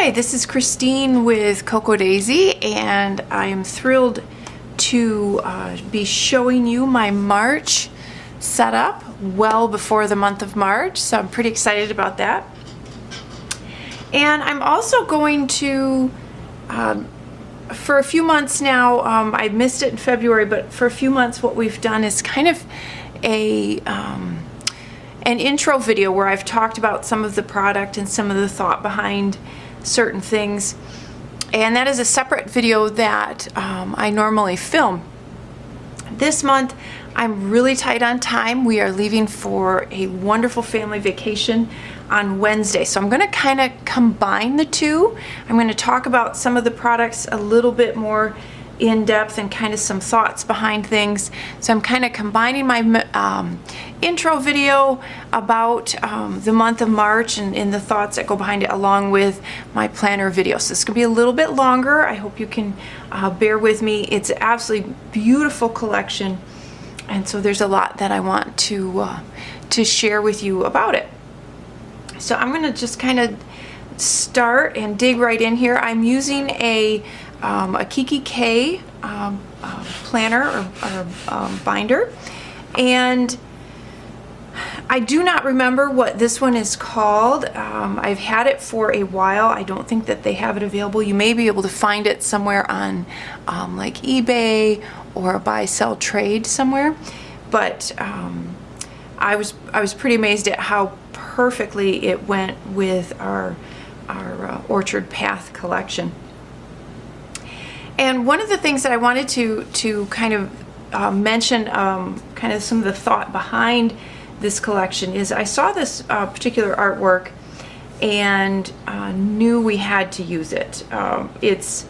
Hi, this is Christine with Cocoa Daisy, and I am thrilled to be showing you my March setup well before the month of March, so I'm pretty excited about that. And I'm also going to, for a few months now, I missed it in February, but for a few months what we've done is kind of an intro video where I've talked about some of the product and some of the thought behind certain things, and that is a separate video that I normally film. This month I'm really tight on time. We are leaving for a wonderful family vacation on Wednesday, so I'm going to kind of combine the two. I'm going to talk about some of the products a little bit more in depth and kind of some thoughts behind things. So I'm kind of combining my intro video about the month of March and the thoughts that go behind it, along with my planner video. So it's going to be a little bit longer. I hope you can bear with me. It's an absolutely beautiful collection, and so there's a lot that I want to share with you about it. So I'm going to just kind of start and dig right in here. I'm using a Kiki K planner or binder, and I do not remember what this one is called. I've had it for a while. I don't think that they have it available. You may be able to find it somewhere on like eBay or a buy sell trade somewhere, but I was pretty amazed at how perfectly it went with our Orchard Path collection. And one of the things that I wanted to kind of mention, kind of some of the thought behind this collection, is I saw this particular artwork and knew we had to use it. It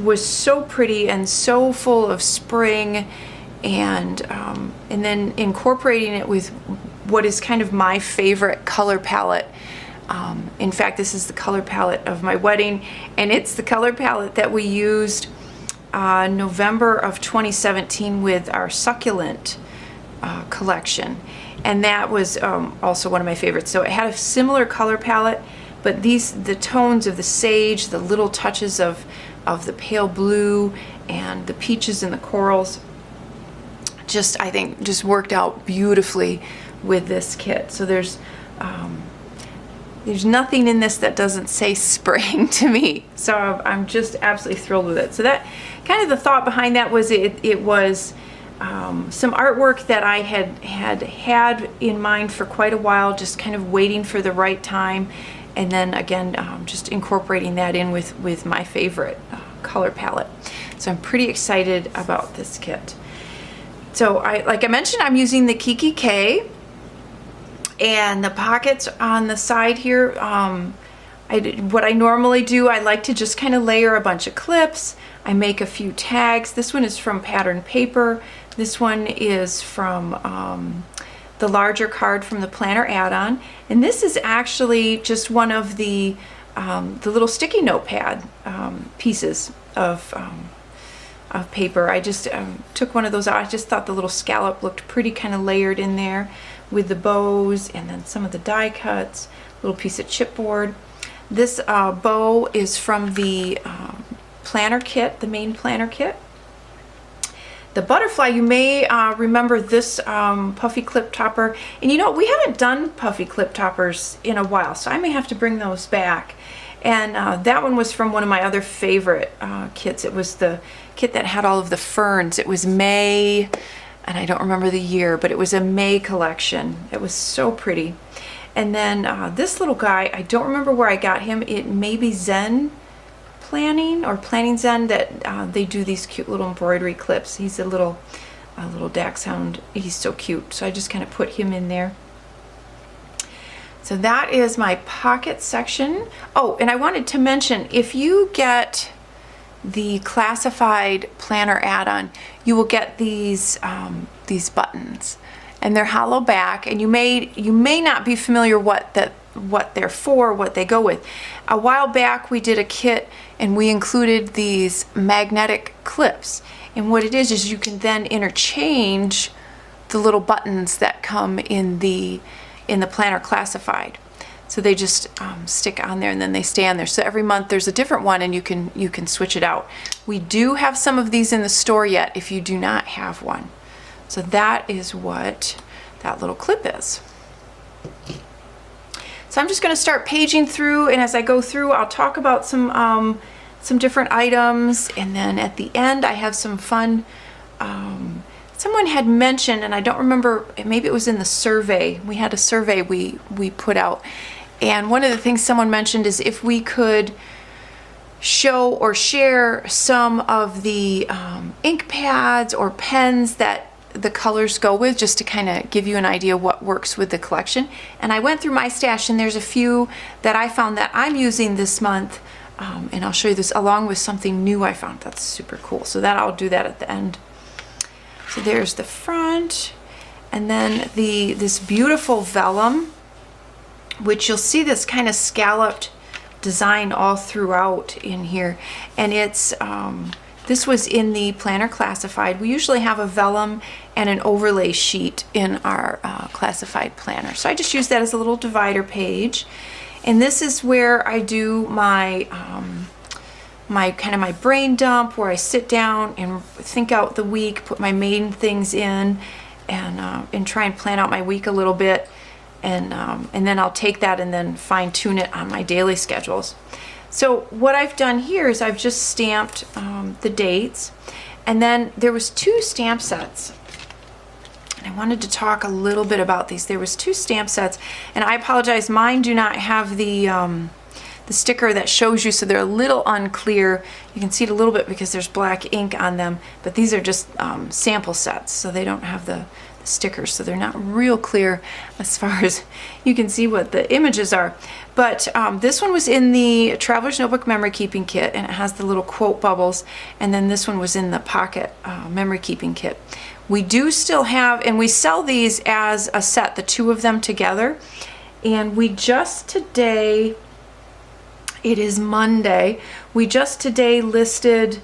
was so pretty and so full of spring, and then incorporating it with what is kind of my favorite color palette. In fact, this is the color palette of my wedding, and it's the color palette that we used November of 2017 with our succulent collection, and that was also one of my favorites. So it had a similar color palette, but the tones of the sage, the little touches of the pale blue and the peaches and the corals, I think just worked out beautifully with this kit. So there's nothing in this that doesn't say spring to me, so I'm just absolutely thrilled with it. So that kind of the thought behind that was it was some artwork that I had in mind for quite a while, just kind of waiting for the right time, and then again just incorporating that in with my favorite color palette. So I'm pretty excited about this kit. So like I mentioned, I'm using the Kiki K. And the pockets on the side here, what I normally do, I like to just kind of layer a bunch of clips. I make a few tags. This one is from Pattern Paper. This one is from the larger card from the Planner add-on. And this is actually just one of the little sticky notepad pieces of paper. I just took one of those out. I just thought the little scallop looked pretty kind of layered in there with the bows, and then some of the die cuts, little piece of chipboard. This bow is from the planner kit, the main planner kit. The butterfly, you may remember this puffy clip topper, and you know, we haven't done puffy clip toppers in a while, so I may have to bring those back. And that one was from one of my other favorite kits. It was the kit that had all of the ferns. It was May, and I don't remember the year, but it was a May collection. It was so pretty. And then this little guy, I don't remember where I got him. It may be Zen Planning or Planning Zen that they do these cute little embroidery clips. He's a little dachshund. He's so cute. So I just kind of put him in there. So that is my pocket section. Oh, and I wanted to mention, if you get the classified planner add-on, you will get these buttons, and they're hollow back, and you may not be familiar what they're for, what they go with. A while back we did a kit and we included these magnetic clips, and what it is you can then interchange the little buttons that come in the planner classified. So they just stick on there and then they stay on there. So every month there's a different one and you can switch it out. We do have some of these in the store yet if you do not have one. So that is what that little clip is. So I'm just going to start paging through, and as I go through I'll talk about some different items, and then at the end I have some fun. Someone had mentioned, and I don't remember, maybe it was in the survey. We had a survey we put out, and one of the things someone mentioned is if we could show or share some of the ink pads or pens that the colors go with, just to kind of give you an idea what works with the collection. And I went through my stash, and there's a few that I found that I'm using this month, and I'll show you this along with something new I found that's super cool. So that I'll do that at the end. So there's the front, and then this beautiful vellum, which you'll see this kind of scalloped design all throughout in here. And it's this was in the planner classified. We usually have a vellum and an overlay sheet in our classified planner. So I just use that as a little divider page. And this is where I do my my brain dump, where I sit down and think out the week, put my main things in, and try and plan out my week a little bit, and then I'll take that and then fine tune it on my daily schedules. So what I've done here is I've just stamped the dates, and then there was 2 stamp sets. And I wanted to talk a little bit about these. There was 2 stamp sets, and I apologize, mine do not have the sticker that shows you, so they're a little unclear. You can see it a little bit because there's black ink on them, but these are just sample sets, so they don't have the stickers, so they're not real clear as far as you can see what the images are. But this one was in the Traveler's Notebook Memory Keeping Kit, and it has the little quote bubbles, and then this one was in the Pocket Memory Keeping Kit. We do still have, and we sell these as a set, the 2 of them together, and we just today, it is Monday, we just today listed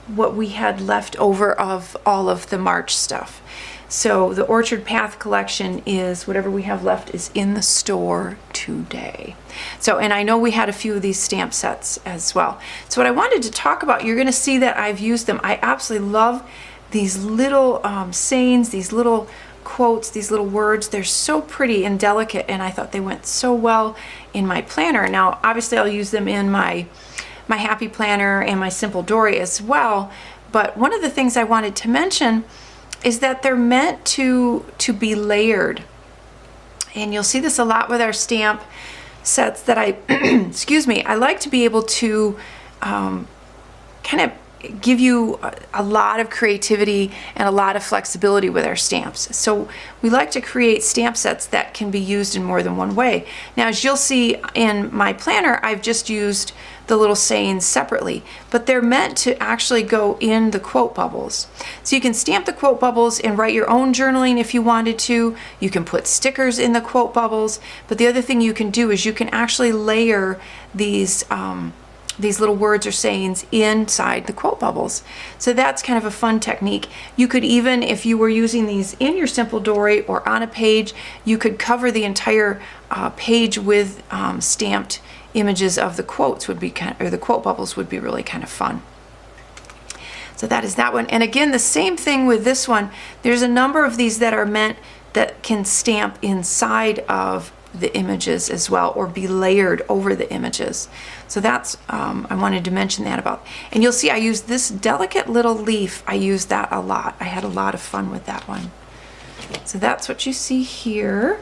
what we had left over of all of the March stuff. So the Orchard Path collection is, whatever we have left is in the store today. So, and I know we had a few of these stamp sets as well. So what I wanted to talk about, you're going to see that I've used them. I absolutely love these little sayings, these little quotes, these little words. They're so pretty and delicate, and I thought they went so well in my planner. Now obviously I'll use them in my Happy Planner and my Simple Dory as well, but one of the things I wanted to mention is that they're meant to be layered, and you'll see this a lot with our stamp sets that I excuse me, I like to be able to kind of give you a lot of creativity and a lot of flexibility with our stamps. So we like to create stamp sets that can be used in more than one way. Now, as you'll see in my planner, I've just used the little sayings separately, but they're meant to actually go in the quote bubbles. So you can stamp the quote bubbles and write your own journaling if you wanted to. You can put stickers in the quote bubbles, but the other thing you can do is you can actually layer these little words or sayings inside the quote bubbles. So that's kind of a fun technique. You could even, if you were using these in your Simple Dory or on a page, you could cover the entire page with stamped images of the quotes. Would be or the quote bubbles would be really kind of fun. So that is that one. And again, the same thing with this one. There's a number of these that are meant that can stamp inside of the images as well, or be layered over the images. So that's I wanted to mention that about. And you'll see I use this delicate little leaf. I use that a lot. I had a lot of fun with that one. So that's what you see here.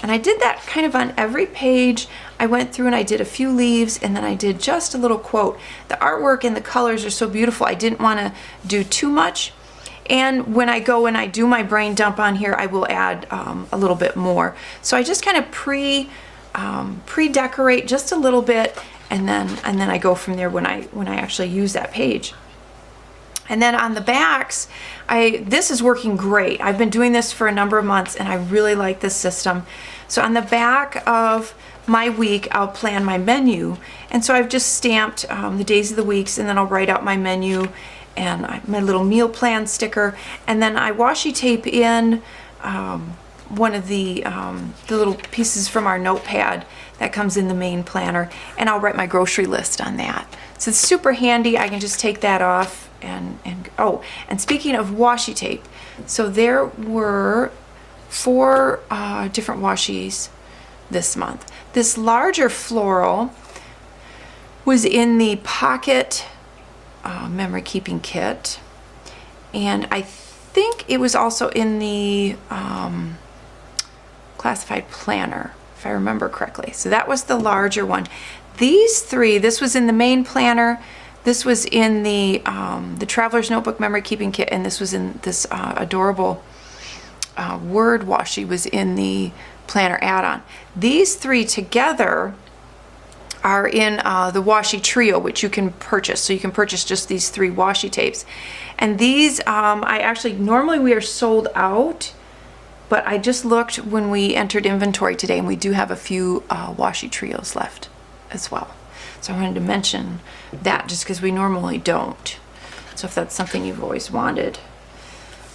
And I did that kind of on every page. I went through and I did a few leaves, and then I did just a little quote. The artwork and the colors are so beautiful. I didn't want to do too much. And when I go and I do my brain dump on here, I will add a little bit more. So I just kind of pre-decorate just a little bit, and then I go from there when I actually use that page. And then on the backs, this is working great. I've been doing this for a number of months, and I really like this system. So on the back of my week, I'll plan my menu, and so I've just stamped the days of the weeks, and then I'll write out my menu and my little meal plan sticker, and then I washi tape in one of the little pieces from our notepad that comes in the main planner, and I'll write my grocery list on that. So it's super handy. I can just take that off and oh, and speaking of washi tape, so there were 4 different washies this month. This larger floral was in the pocket memory keeping kit, and I think it was also in the classified planner, if I remember correctly. So that was the larger one. These 3, this was in the main planner, this was in the Traveler's Notebook Memory Keeping Kit, and this was in this adorable word washi was in the planner add-on. These 3 together are in the washi trio, which you can purchase. So you can purchase just these 3 washi tapes. And these, I actually, normally we are sold out, but I just looked when we entered inventory today, and we do have a few washi trios left as well. So I wanted to mention that just because we normally don't. So if that's something you've always wanted.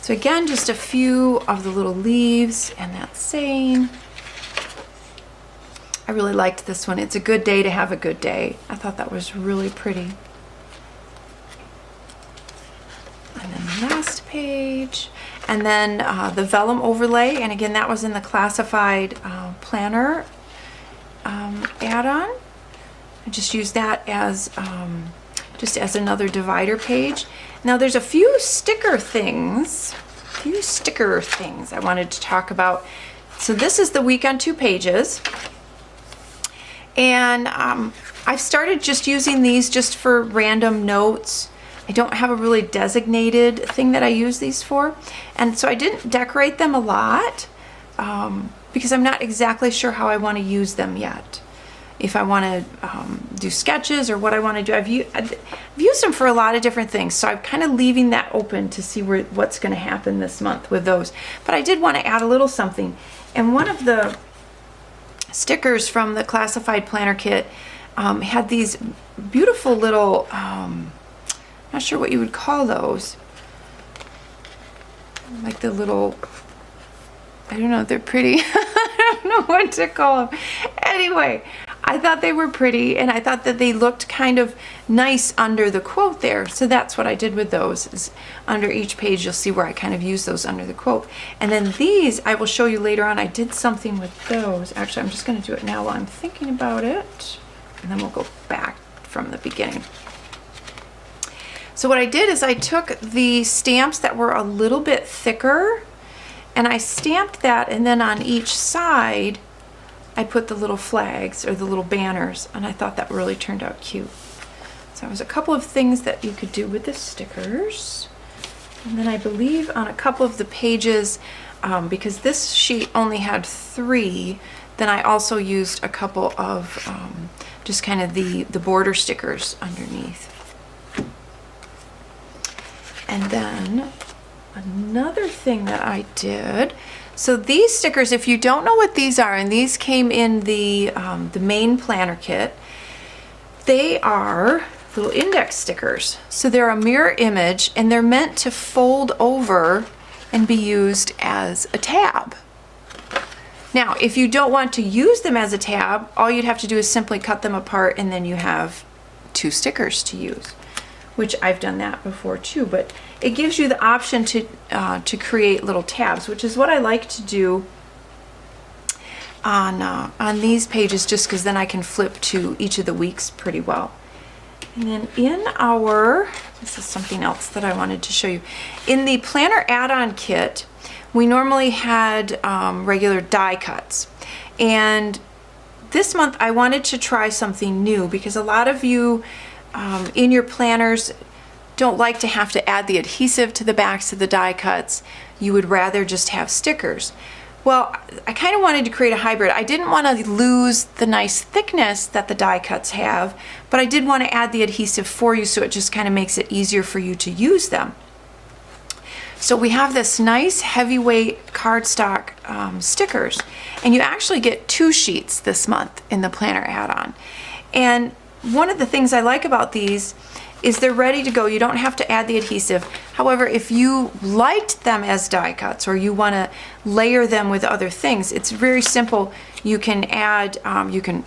So again, just a few of the little leaves and that saying. I really liked this one. It's a good day to have a good day. I thought that was really pretty. And then the last page. And then the vellum overlay. And again, that was in the classified planner add-on. I just used that as just as another divider page. Now there's a few sticker things I wanted to talk about. So this is the week on 2 pages. And I've started just using these just for random notes. I don't have a really designated thing that I use these for. And so I didn't decorate them a lot because I'm not exactly sure how I want to use them yet. If I want to do sketches or what I want to do. I've used them for a lot of different things. So I'm kind of leaving that open to see what's going to happen this month with those. But I did want to add a little something. And one of the stickers from the classified planner kit had these beautiful little, not sure what you would call those, like the little, I don't know, they're pretty. I don't know what to call them. Anyway, I thought they were pretty, and I thought that they looked kind of nice under the quote there. So that's what I did with those. Is under each page, you'll see where I kind of use those under the quote. And then these, I will show you later on. I did something with those. Actually, I'm just going to do it now while I'm thinking about it. And then we'll go back from the beginning. So what I did is I took the stamps that were a little bit thicker, and I stamped that, and then on each side, I put the little flags or the little banners, and I thought that really turned out cute. So there was a couple of things that you could do with the stickers. And then I believe on a couple of the pages, because this sheet only had 3, then I also used a couple of just kind of the border stickers underneath. And then another thing that I did, so these stickers, if you don't know what these are, and these came in the main planner kit, they are little index stickers. So they're a mirror image, and they're meant to fold over and be used as a tab. Now, if you don't want to use them as a tab, all you'd have to do is simply cut them apart, and then you have 2 stickers to use, which I've done that before too. But it gives you the option to create little tabs, which is what I like to do on these pages, just because then I can flip to each of the weeks pretty well. And then in our, this is something else that I wanted to show you. In the planner add-on kit, we normally had regular die cuts. And this month I wanted to try something new, because a lot of you in your planners don't like to have to add the adhesive to the backs of the die cuts. You would rather just have stickers. Well, I kind of wanted to create a hybrid. I didn't want to lose the nice thickness that the die cuts have, but I did want to add the adhesive for you, so it just kind of makes it easier for you to use them. So we have this nice heavyweight cardstock stickers, and you actually get 2 sheets this month in the planner add-on. And one of the things I like about these is they're ready to go. You don't have to add the adhesive. However, if you liked them as die cuts or you want to layer them with other things, it's very simple. You can add, you can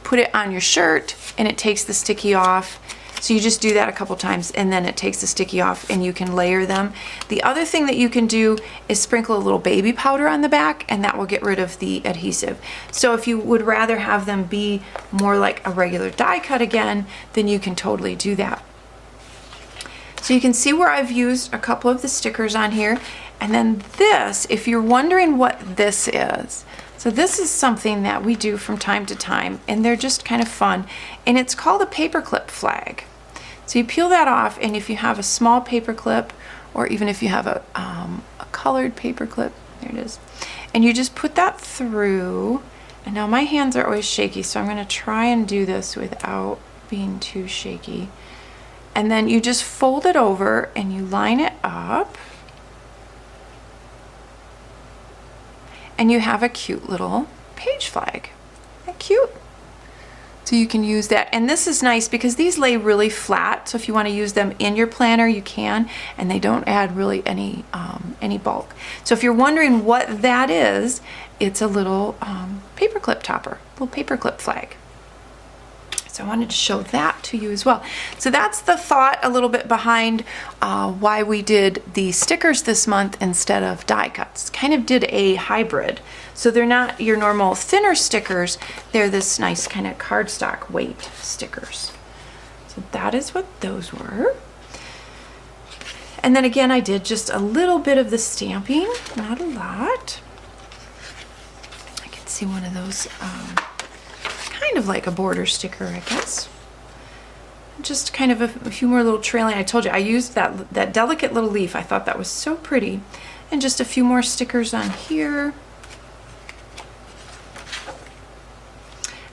put it on your shirt and it takes the sticky off. So you just do that a couple times and then it takes the sticky off and you can layer them. The other thing that you can do is sprinkle a little baby powder on the back and that will get rid of the adhesive. So if you would rather have them be more like a regular die cut again, then you can totally do that. So you can see where I've used a couple of the stickers on here. And then this, if you're wondering what this is, so this is something that we do from time to time and they're just kind of fun. And it's called a Paperclip Flag. So you peel that off, and if you have a small paper clip, or even if you have a colored paper clip, there it is, and you just put that through. And now my hands are always shaky, so I'm going to try and do this without being too shaky. And then you just fold it over and you line it up, and you have a cute little page flag. Isn't that cute? So you can use that, and this is nice because these lay really flat, so if you want to use them in your planner you can, and they don't add really any bulk. So if you're wondering what that is, it's a little paperclip topper, little paperclip flag. So I wanted to show that to you as well. So that's the thought a little bit behind why we did the stickers this month instead of die cuts. Kind of did a hybrid. So they're not your normal thinner stickers, they're this nice kind of cardstock weight stickers. So that is what those were. And then again, I did just a little bit of the stamping, not a lot. I can see one of those, kind of like a border sticker, I guess. Just kind of a few more little trailing. I told you, I used that delicate little leaf. I thought that was so pretty. And just a few more stickers on here.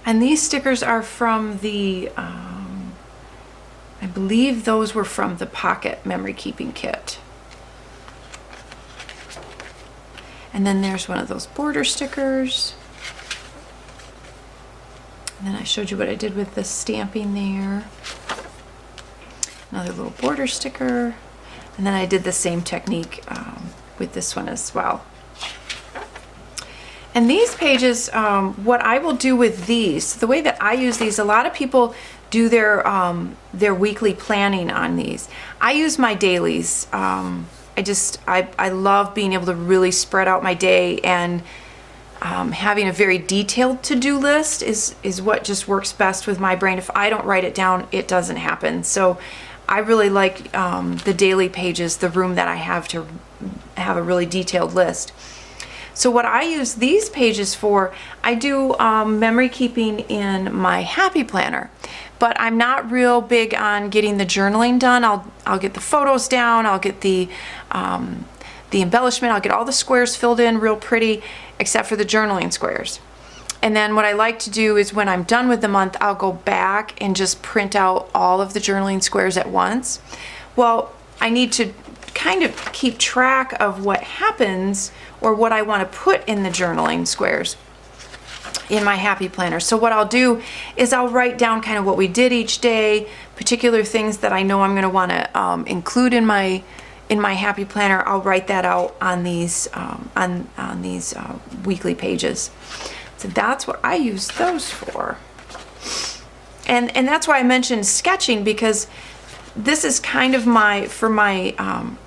And these stickers are from the, I believe those were from the Pocket Memory Keeping Kit. And then there's one of those border stickers. And then I showed you what I did with the stamping there. Another little border sticker. And then I did the same technique with this one as well. And these pages, what I will do with these, the way that I use these, a lot of people do their weekly planning on these. I use my dailies. I love being able to really spread out my day, and having a very detailed to-do list is what just works best with my brain. If I don't write it down, it doesn't happen. So I really like the daily pages, the room that I have to have a really detailed list. So what I use these pages for, I do memory keeping in my Happy Planner, but I'm not real big on getting the journaling done. I'll get the photos down, I'll get the embellishment, I'll get all the squares filled in real pretty, except for the journaling squares. And then what I like to do is when I'm done with the month, I'll go back and just print out all of the journaling squares at once. Well, I need to kind of keep track of what happens or what I want to put in the journaling squares in my Happy Planner. So what I'll do is I'll write down kind of what we did each day, particular things that I know I'm going to want to include in my Happy Planner. I'll write that out on these weekly pages. So that's what I use those for. And that's why I mentioned sketching, because this is kind of my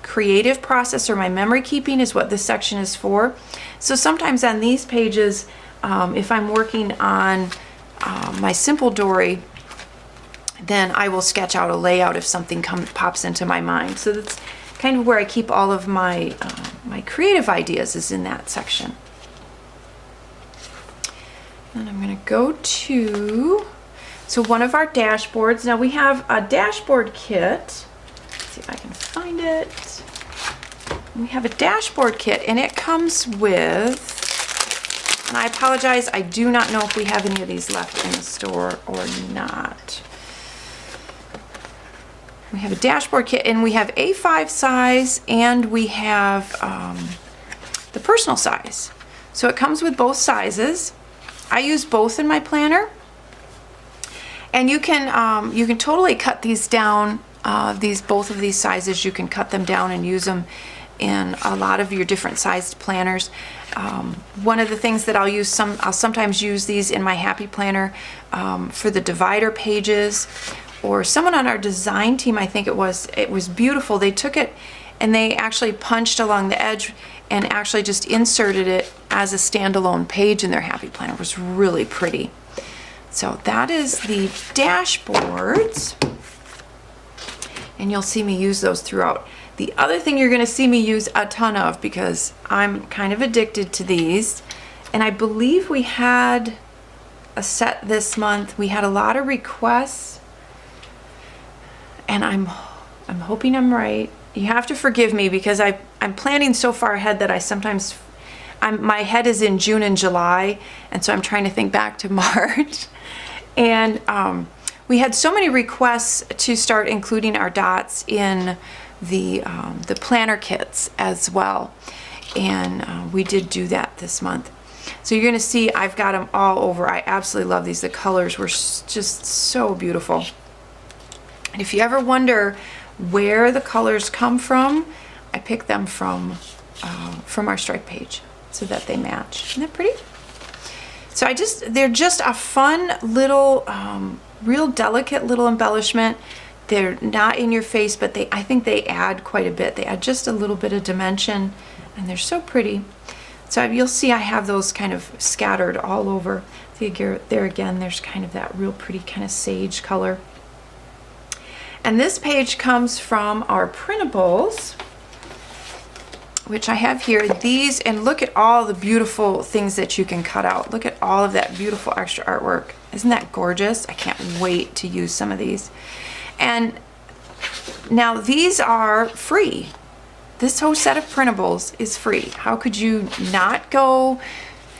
creative process, or my memory keeping is what this section is for. So sometimes on these pages, if I'm working on my simple dory, then I will sketch out a layout if something pops into my mind. So that's kind of where I keep all of my my creative ideas, is in that section. And I'm going to go to, so one of our dashboards. Now we have a dashboard kit. Let's see if I can find it. We have a dashboard kit, and it comes with, and I apologize, I do not know if we have any of these left in the store or not. We have a dashboard kit, and we have A5 size, and we have the personal size. So it comes with both sizes. I use both in my planner. And you can totally cut these down both of these sizes. You can cut them down and use them in a lot of your different sized planners. One of the things that I'll sometimes use these in my Happy Planner for the divider pages, or someone on our design team, I think it was beautiful. They took it and they actually punched along the edge and actually just inserted it as a standalone page in their Happy Planner. It was really pretty. So that is the dashboards, and you'll see me use those throughout. The other thing you're going to see me use a ton of, because I'm kind of addicted to these, and I believe we had a set this month. We had a lot of requests, and I'm hoping I'm right. You have to forgive me because I'm planning so far ahead that I sometimes my head is in June and July, and so I'm trying to think back to March. And we had so many requests to start including our dots in the planner kits as well, and we did do that this month. So you're going to see I've got them all over. I absolutely love these. The colors were just so beautiful. And if you ever wonder where the colors come from, I picked them from our stripe page so that they match. Isn't that pretty? So they're just a fun little, real delicate little embellishment. They're not in your face, but I think they add quite a bit. They add just a little bit of dimension, and they're so pretty. So you'll see I have those kind of scattered all over. There again, there's kind of that real pretty kind of sage color. And this page comes from our Printables, which I have here. These, and look at all the beautiful things that you can cut out. Look at all of that beautiful extra artwork. Isn't that gorgeous? I can't wait to use some of these. And now these are free. This whole set of Printables is free. How could you not go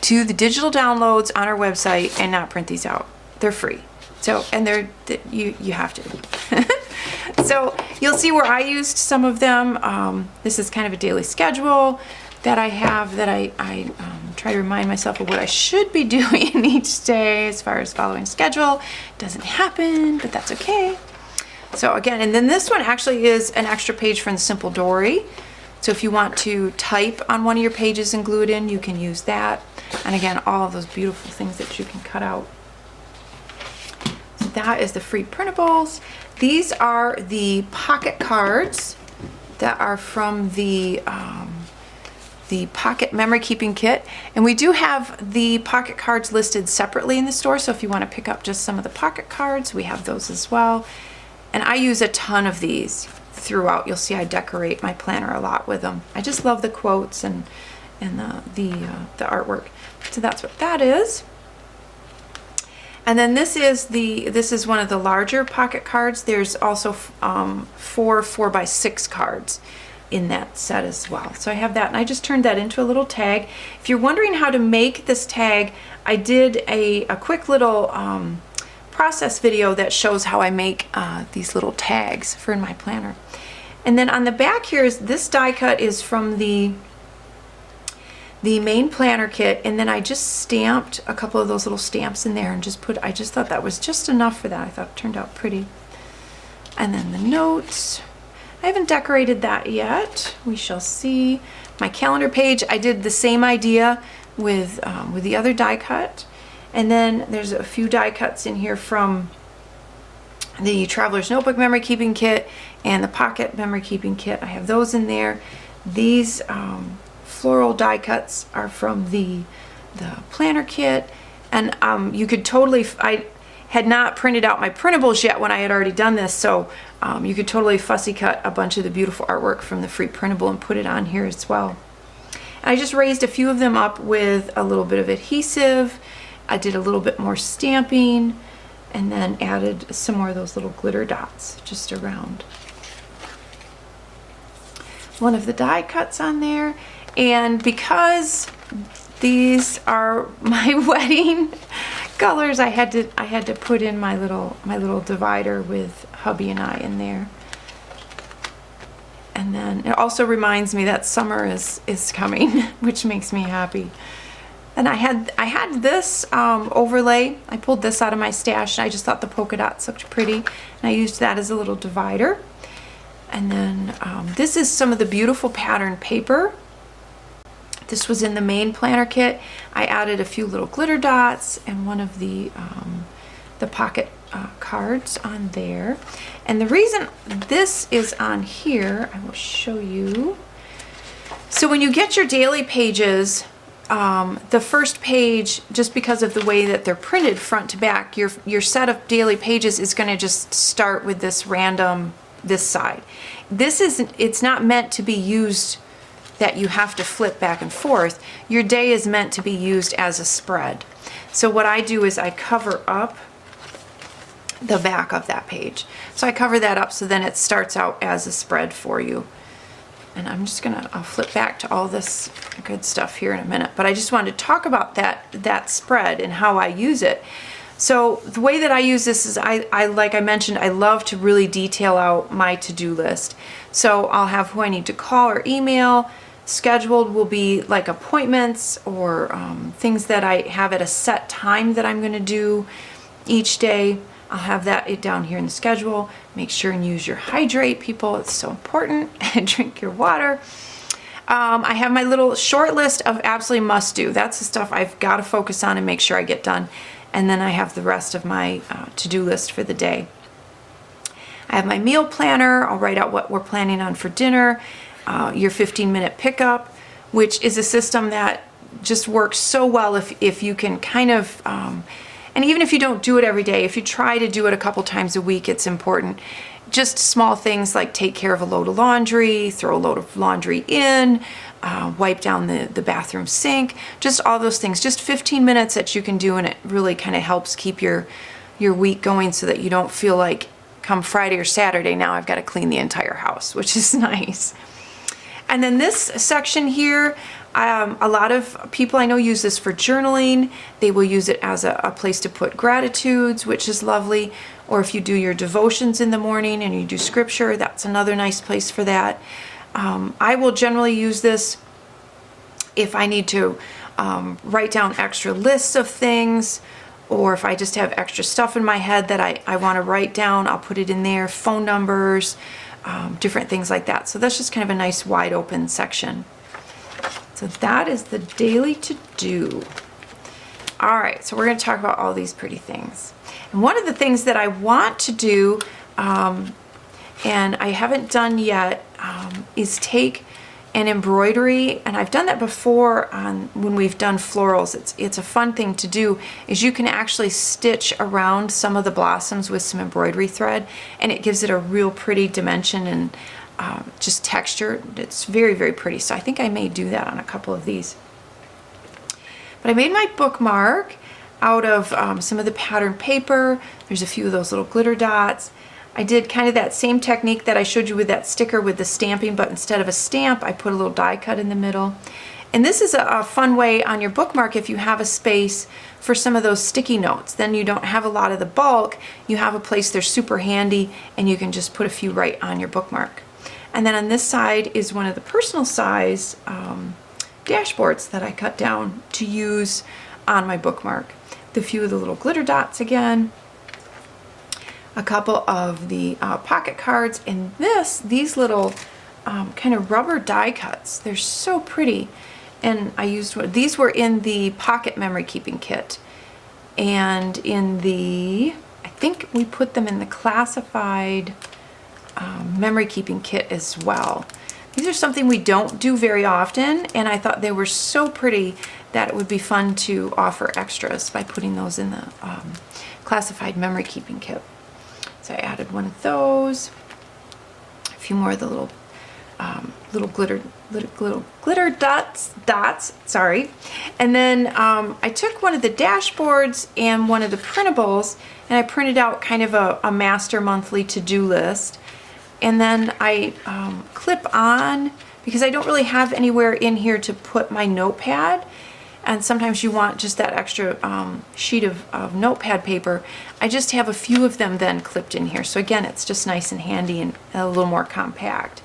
to the digital downloads on our website and not print these out? They're free. So, and you have to. So you'll see where I used some of them. This is kind of a daily schedule that I have, that I try to remind myself of what I should be doing each day as far as following schedule. Doesn't happen, but that's okay. So again, and then this one actually is an extra page from the Simple Dory. So if you want to type on one of your pages and glue it in, you can use that. And again, all of those beautiful things that you can cut out. So that is the free Printables. These are the pocket cards that are from the Pocket Memory Keeping Kit. And we do have the pocket cards listed separately in the store. So if you want to pick up just some of the pocket cards, we have those as well. And I use a ton of these throughout. You'll see I decorate my planner a lot with them. I just love the quotes and the artwork. So that's what that is. And then this is one of the larger pocket cards. There's also 4 4x6 cards in that set as well. So I have that, and I just turned that into a little tag. If you're wondering how to make this tag, I did a quick little process video that shows how I make these little tags for in my planner. And then on the back here is this die cut is from the main planner kit, and then I just stamped a couple of those little stamps in there and I just thought that was just enough for that. I thought it turned out pretty. And then the notes, I haven't decorated that yet. We shall see. My calendar page, I did the same idea with the other die cut. And then there's a few die cuts in here from the Traveler's Notebook Memory Keeping Kit and the Pocket Memory Keeping Kit. I have those in there. These floral die cuts are from the planner kit. And you could totally, I had not printed out my printables yet when I had already done this, so you could totally fussy cut a bunch of the beautiful artwork from the free printable and put it on here as well. And I just raised a few of them up with a little bit of adhesive. I did a little bit more stamping, and then added some more of those little glitter dots just around one of the die cuts on there. And because these are my wedding colors, I had to put in my little divider with hubby and I in there. And then it also reminds me that summer is coming, which makes me happy. And I had this overlay. I pulled this out of my stash, and I just thought the polka dots looked pretty, and I used that as a little divider. And then this is some of the beautiful pattern paper. This was in the main planner kit. I added a few little glitter dots and one of the pocket cards on there. And the reason this is on here, I will show you. So when you get your daily pages, the first page, just because of the way that they're printed front to back, your set of daily pages is going to just start with this random, this side. It's not meant to be used that you have to flip back and forth. Your day is meant to be used as a spread. So what I do is I cover up the back of that page. So I cover that up so then it starts out as a spread for you. And I'm just I'll flip back to all this good stuff here in a minute, but I just wanted to talk about that spread and how I use it. So the way that I use this is like I mentioned, I love to really detail out my to-do list. So I'll have who I need to call or email. Scheduled will be like appointments or things that I have at a set time that I'm going to do each day. I'll have that down here in the schedule. Make sure and use your hydrate, people. It's so important. And drink your water. I have my little short list of absolutely must do. That's the stuff I've got to focus on and make sure I get done. And then I have the rest of my to-do list for the day. I have my meal planner. I'll write out what we're planning on for dinner. Your 15-minute pickup, which is a system that just works so well if you can kind of, and even if you don't do it every day, if you try to do it a couple times a week, it's important. Just small things like take care of a load of laundry, throw a load of laundry in, wipe down the bathroom sink, just all those things. Just 15 minutes that you can do, and it really kind of helps keep your week going so that you don't feel like come Friday or Saturday, now I've got to clean the entire house, which is nice. And then this section here, a lot of people I know use this for journaling. They will use it as a place to put gratitudes, which is lovely. Or if you do your devotions in the morning and you do scripture, that's another nice place for that. I will generally use this if I need to write down extra lists of things, or if I just have extra stuff in my head that I want to write down, I'll put it in there, phone numbers, different things like that. So that's just kind of a nice wide open section. So that is the daily to-do. All right, so we're going to talk about all these pretty things. And one of the things that I want to do, and I haven't done yet, is take an embroidery, and I've done that before when we've done florals. It's a fun thing to do, is you can actually stitch around some of the blossoms with some embroidery thread, and it gives it a real pretty dimension and just texture. It's very, very pretty. So I think I may do that on a couple of these. But I made my bookmark out of some of the pattern paper. There's a few of those little glitter dots. I did kind of that same technique that I showed you with that sticker with the stamping, but instead of a stamp, I put a little die cut in the middle. And this is a fun way on your bookmark if you have a space for some of those sticky notes. Then you don't have a lot of the bulk. You have a place they're super handy, and you can just put a few right on your bookmark. And then on this side is one of the personal size dashboards that I cut down to use on my bookmark. The few of the little glitter dots again. A couple of the pocket cards, and these little kind of rubber die cuts. They're so pretty, and I used these were in the pocket memory keeping kit, and I think we put them in the classified memory keeping kit as well. These are something we don't do very often, and I thought they were so pretty that it would be fun to offer extras by putting those in the classified memory keeping kit. So I added one of those, a few more of the little glitter dots, sorry. And then I took one of the dashboards and one of the printables, and I printed out kind of a master monthly to-do list. And then I clip on, because I don't really have anywhere in here to put my notepad, and sometimes you want just that extra sheet of notepad paper. I just have a few of them then clipped in here. So again, it's just nice and handy and a little more compact.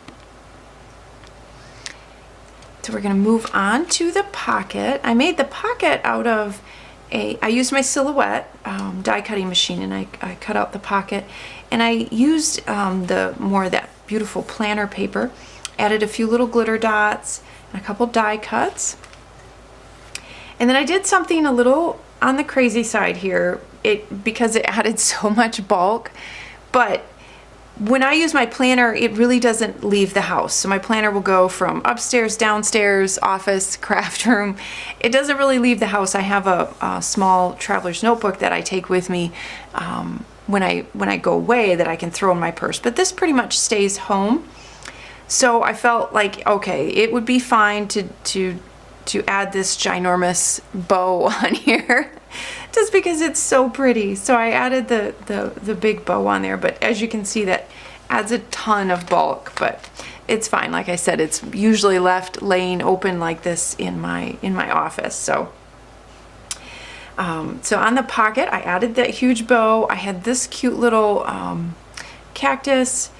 So we're going to move on to the pocket. I made the pocket out of I used my Silhouette die cutting machine, and I cut out the pocket, and I used more of that beautiful planner paper, added a few little glitter dots and a couple die cuts. And then I did something a little on the crazy side here, because it added so much bulk, but when I use my planner, it really doesn't leave the house. So my planner will go from upstairs, downstairs, office, craft room. It doesn't really leave the house. I have a small traveler's notebook that I take with me when I go away, that I can throw in my purse. But this pretty much stays home. So I felt like, okay, it would be fine to add this ginormous bow on here, just because it's so pretty. So I added the big bow on there, but as you can see, that adds a ton of bulk, but it's fine. Like I said, it's usually left laying open like this in my office. So so on the pocket, I added that huge bow. I had this cute little cactus,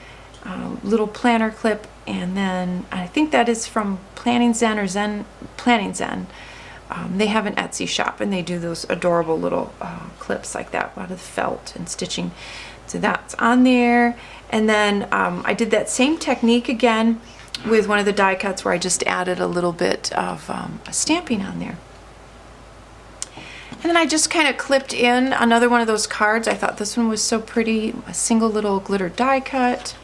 little planner clip, and then I think that is from Planning Zen or Planning Zen. They have an Etsy shop, and they do those adorable little clips like that out of felt and stitching. So that's on there. And then I did that same technique again with one of the die cuts, where I just added a little bit of a stamping on there. And then I just kind of clipped in another one of those cards. I thought this one was so pretty, a single little glitter die cut.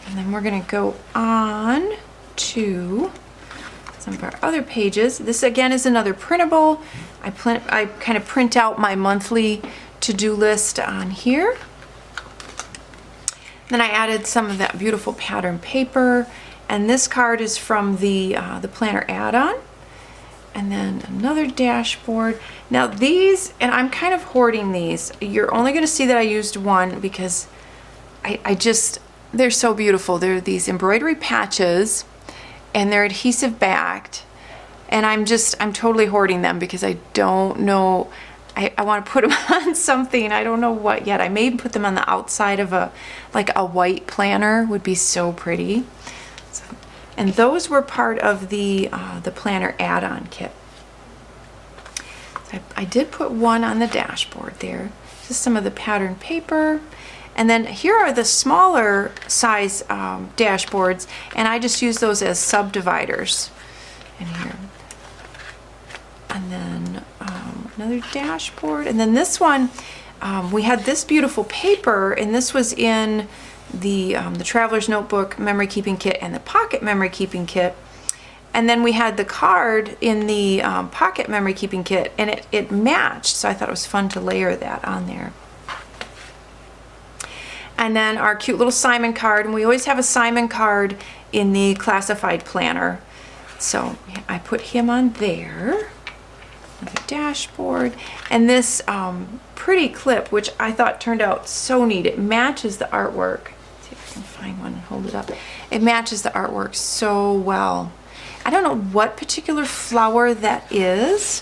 And then we're going to go on to some of our other pages. This again is another printable. I kind of print out my monthly to-do list on here. Then I added some of that beautiful pattern paper, and this card is from the planner add-on. And then another dashboard. Now these, and I'm kind of hoarding these. You're only going to see that I used one because they're so beautiful. They're these embroidery patches, and they're adhesive backed, and I'm totally hoarding them because I don't know, I want to put them on something. I don't know what yet. I may put them on the outside of a white planner. Would be so pretty. So, and those were part of the planner add-on kit. So I did put one on the dashboard there. Just some of the pattern paper. And then here are the smaller size dashboards, and I just use those as subdividers in here. And then another dashboard. And then this one, we had this beautiful paper, and this was in the Traveler's Notebook Memory Keeping Kit and the Pocket Memory Keeping Kit. And then we had the card in the Pocket Memory Keeping Kit, and it matched, so I thought it was fun to layer that on there. And then our cute little Simon card, and we always have a Simon card in the classified planner. So I put him on there, the dashboard, and this pretty clip, which I thought turned out so neat. It matches the artwork. Let's see if I can find one and hold it up. It matches the artwork so well. I don't know what particular flower that is,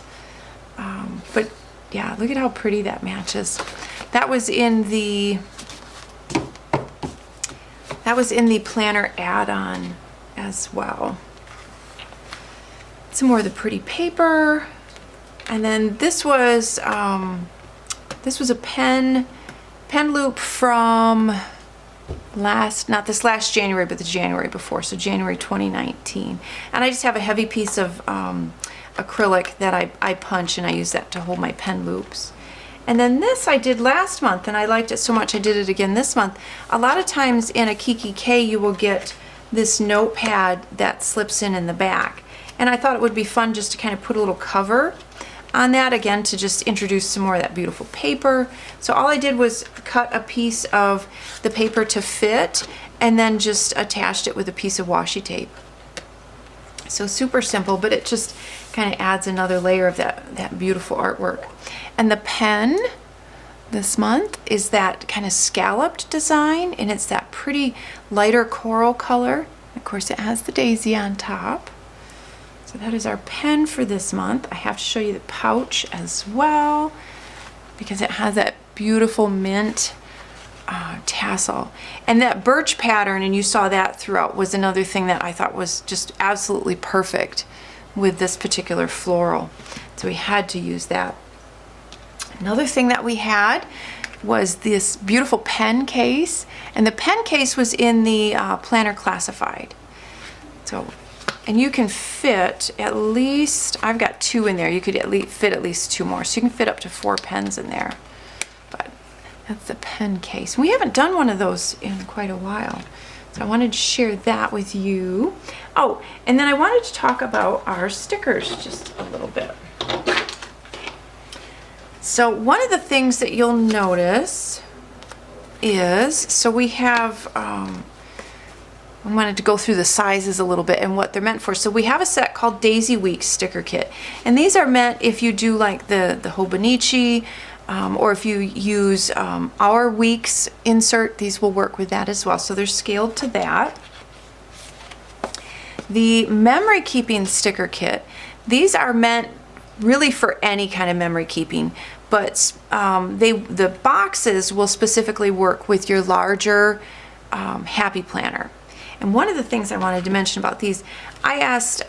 but yeah, look at how pretty that matches. That was in the planner add-on as well. Some more of the pretty paper, and then this was a pen loop from not this last January, but the January before, so January 2019. And I just have a heavy piece of acrylic that I punch, and I use that to hold my pen loops. And then this I did last month, and I liked it so much I did it again this month. A lot of times in a Kiki K you will get this notepad that slips in the back. And I thought it would be fun just to kind of put a little cover on that, again, to just introduce some more of that beautiful paper. So all I did was cut a piece of the paper to fit, and then just attached it with a piece of washi tape. So super simple, but it just kind of adds another layer of that beautiful artwork. And the pen this month is that kind of scalloped design, and it's that pretty lighter coral color. Of course, it has the daisy on top. So that is our pen for this month. I have to show you the pouch as well, because it has that beautiful mint tassel. And that birch pattern, and you saw that throughout, was another thing that I thought was just absolutely perfect with this particular floral. So we had to use that. Another thing that we had was this beautiful pen case, and the pen case was in the Planner Classified. So, and you can fit at least, I've got 2 in there, you could fit at least 2 more, so you can fit up to 4 pens in there. But that's the pen case. We haven't done one of those in quite a while, so I wanted to share that with you. Oh, and then I wanted to talk about our stickers just a little bit. So one of the things that you'll notice is, so we have, I wanted to go through the sizes a little bit and what they're meant for. So we have a set called Daisy Weeks Sticker Kit. And these are meant if you do like the Hobonichi, or if you use our weeks insert, these will work with that as well. So they're scaled to that. The Memory Keeping Sticker Kit, these are meant really for any kind of memory keeping, but the boxes will specifically work with your larger Happy Planner. And one of the things I wanted to mention about these, I asked,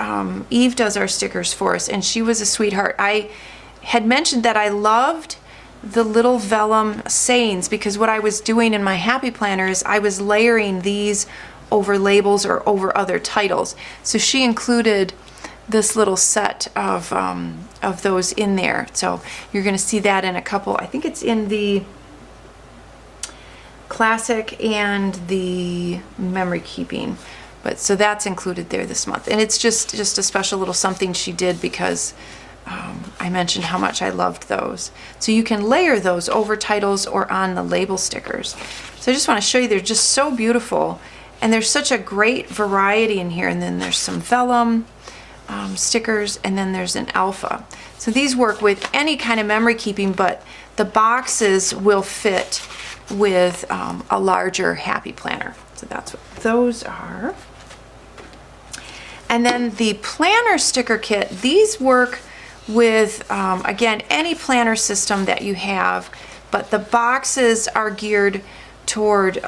Eve does our stickers for us, and she was a sweetheart. I had mentioned that I loved the little vellum sayings, because what I was doing in my Happy Planner is I was layering these over labels or over other titles. So she included this little set of those in there. So you're going to see that in a couple. I think it's in the Classic and the Memory Keeping. But so that's included there this month. And it's just a special little something she did because I mentioned how much I loved those. So you can layer those over titles or on the label stickers. So I just want to show you, they're just so beautiful. And there's such a great variety in here. And then there's some vellum stickers, and then there's an alpha. So these work with any kind of memory keeping, but the boxes will fit with a larger Happy Planner. So that's what those are. And then the Planner Sticker Kit, these work with, again, any planner system that you have, but the boxes are geared toward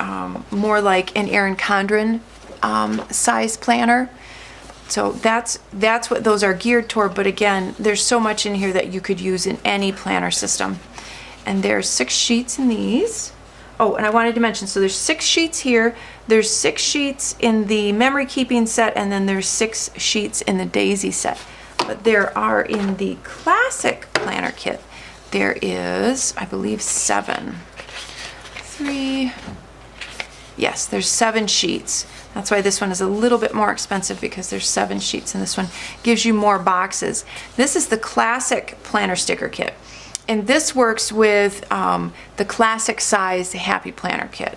more like an Erin Condren size planner. So that's what those are geared toward, but again, there's so much in here that you could use in any planner system. And there's 6 sheets in these. Oh, and I wanted to mention, so there's 6 sheets here, there's 6 sheets in the Memory Keeping set, and then there's 6 sheets in the Daisy set. But there are in the Classic Planner Kit, there is, I believe, 7. 3, yes, there's 7 sheets. That's why this one is a little bit more expensive, because there's 7 sheets, and this one gives you more boxes. This is the Classic Planner Sticker Kit, and this works with the classic size Happy Planner Kit.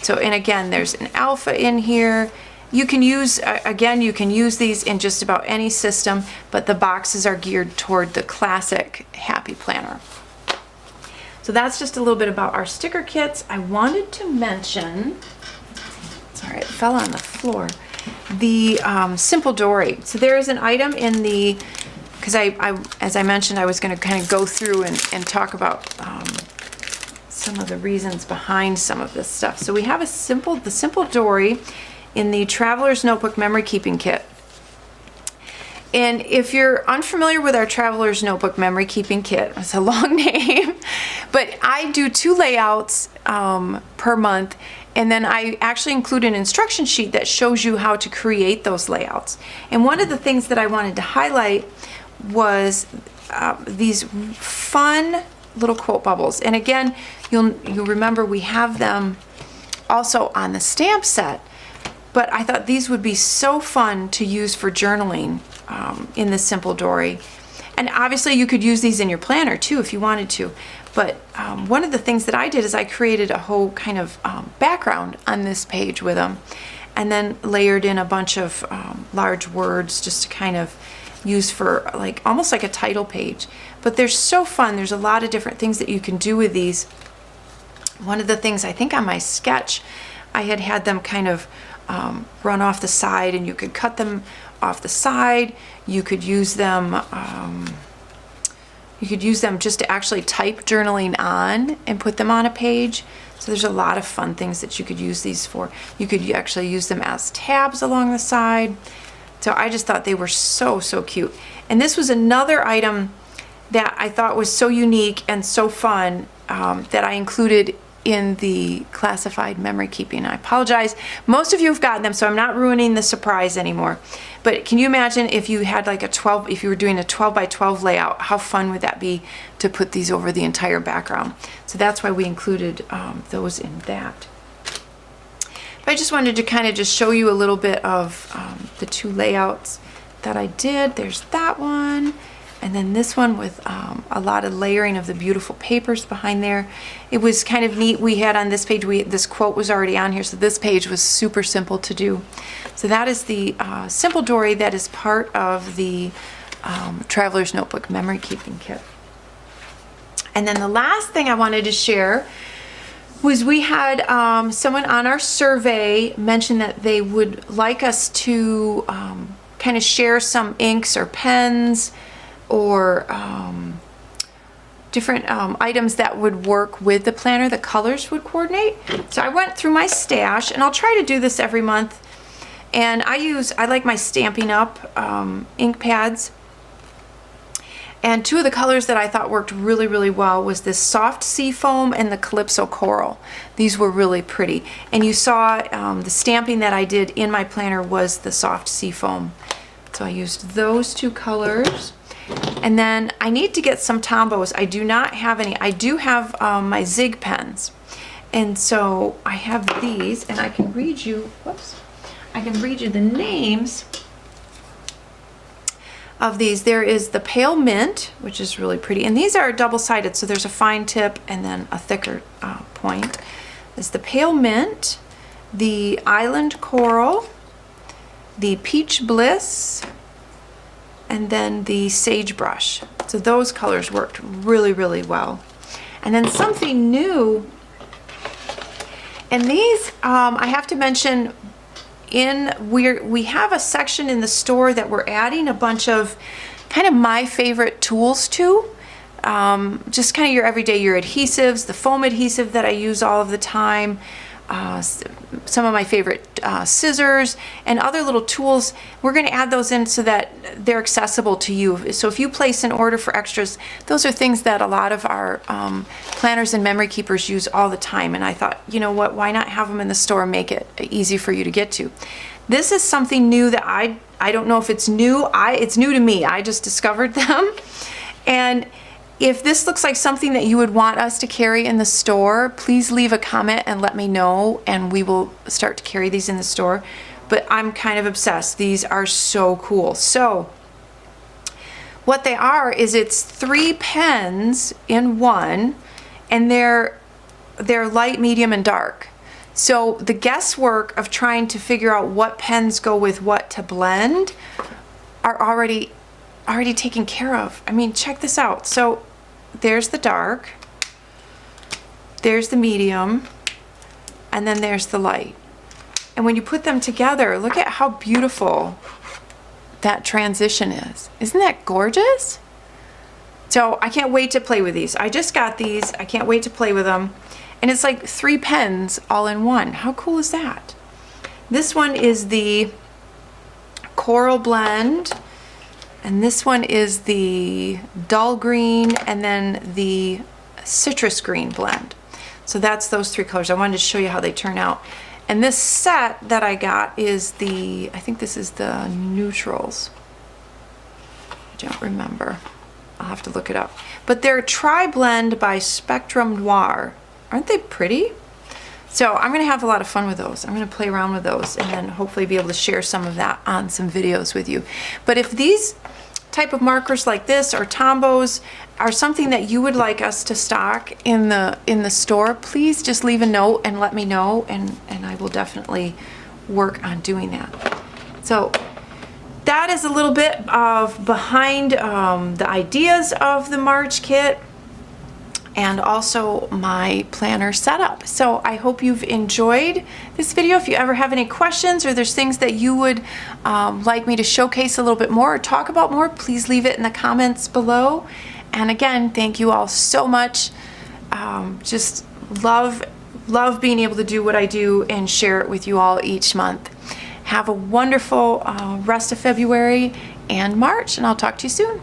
So, and again, there's an alpha in here. You can use, again, you can use these in just about any system, but the boxes are geared toward the classic Happy Planner. So that's just a little bit about our sticker kits. I wanted to mention, sorry, it fell on the floor, the Simple Dory. So there is an item in the, because as I mentioned, I was going to kind of go through and talk about some of the reasons behind some of this stuff. So we have the Simple Dory in the Traveler's Notebook Memory Keeping Kit. And if you're unfamiliar with our Traveler's Notebook Memory Keeping Kit, it's a long name, but I do 2 layouts per month, and then I actually include an instruction sheet that shows you how to create those layouts. And one of the things that I wanted to highlight was these fun little quote bubbles. And again, you'll remember we have them also on the stamp set, but I thought these would be so fun to use for journaling in the Simple Dory. And obviously you could use these in your planner too if you wanted to. But one of the things that I did is I created a whole kind of background on this page with them, and then layered in a bunch of large words just to kind of use for like almost like a title page. But they're so fun. There's a lot of different things that you can do with these. One of the things I think on my sketch, I had them kind of run off the side, and you could cut them off the side. You could use them You could use them just to actually type journaling on and put them on a page. So there's a lot of fun things that you could use these for. You could actually use them as tabs along the side. So I just thought they were so, so cute. And this was another item that I thought was so unique and so fun that I included in the classified memory keeping. I apologize. Most of you have gotten them, so I'm not ruining the surprise anymore. But can you imagine if you had like if you were doing a 12 by 12 layout, how fun would that be to put these over the entire background? So that's why we included those in that. But I just wanted to kind of just show you a little bit of the two layouts that I did. There's that one. And then this one with a lot of layering of the beautiful papers behind there. It was kind of neat. We had on this page, this quote was already on here, so this page was super simple to do. So that is the Simple Dory that is part of the Traveler's Notebook Memory Keeping Kit. And then the last thing I wanted to share was we had someone on our survey mention that they would like us to kind of share some inks or pens or different items that would work with the planner. The colors would coordinate. So I went through my stash, and I'll try to do this every month. And I like my Stampin' Up ink pads. And two of the colors that I thought worked really, really well was this soft sea foam and the Calypso Coral. These were really pretty. And you saw the stamping that I did in my planner was the soft sea foam. So I used those two colors. And then I need to get some Tombos. I do not have any. I do have my Zig Pens. And so I have these, and I can read you, whoops, I can read you the names of these. There is the Pale Mint, which is really pretty. And these are double-sided, so there's a fine tip and then a thicker point. There's the Pale Mint, the Island Coral, the Peach Bliss, and then the Sagebrush. So those colors worked really, really well. And then something new, and these I have to mention, we have a section in the store that we're adding a bunch of kind of my favorite tools to. Just kind of your everyday, your adhesives, the foam adhesive that I use all of the time, some of my favorite scissors and other little tools. We're going to add those in so that they're accessible to you. So if you place an order for extras, those are things that a lot of our planners and memory keepers use all the time. And I thought, you know what, why not have them in the store and make it easy for you to get to? This is something new that I don't know if it's new. It's new to me. I just discovered them. And if this looks like something that you would want us to carry in the store, please leave a comment and let me know, and we will start to carry these in the store. But I'm kind of obsessed. These are so cool. So what they are is it's 3 pens in one, and they're light, medium, and dark. So the guesswork of trying to figure out what pens go with what to blend are already taken care of. I mean, check this out. So there's the dark, there's the medium, and then there's the light. And when you put them together, look at how beautiful that transition is. Isn't that gorgeous? So I can't wait to play with these. I just got these. I can't wait to play with them. And it's like 3 pens all in one. How cool is that? This one is the Coral Blend. And this one is the dull green and then the citrus green blend. So that's those 3 colors. I wanted to show you how they turn out. And this set that I got is I think this is the neutrals. I don't remember. I'll have to look it up. But they're Tri-Blend by Spectrum Noir. Aren't they pretty? So I'm going to have a lot of fun with those. I'm going to play around with those and then hopefully be able to share some of that on some videos with you. But if these type of markers like this or Tombos are something that you would like us to stock in the store, please just leave a note and let me know, and I will definitely work on doing that. So that is a little bit of behind the ideas of the March kit and also my planner setup. So I hope you've enjoyed this video. If you ever have any questions or there's things that you would like me to showcase a little bit more or talk about more, please leave it in the comments below. And again, thank you all so much. Just love being able to do what I do and share it with you all each month. Have a wonderful rest of February and March, and I'll talk to you soon.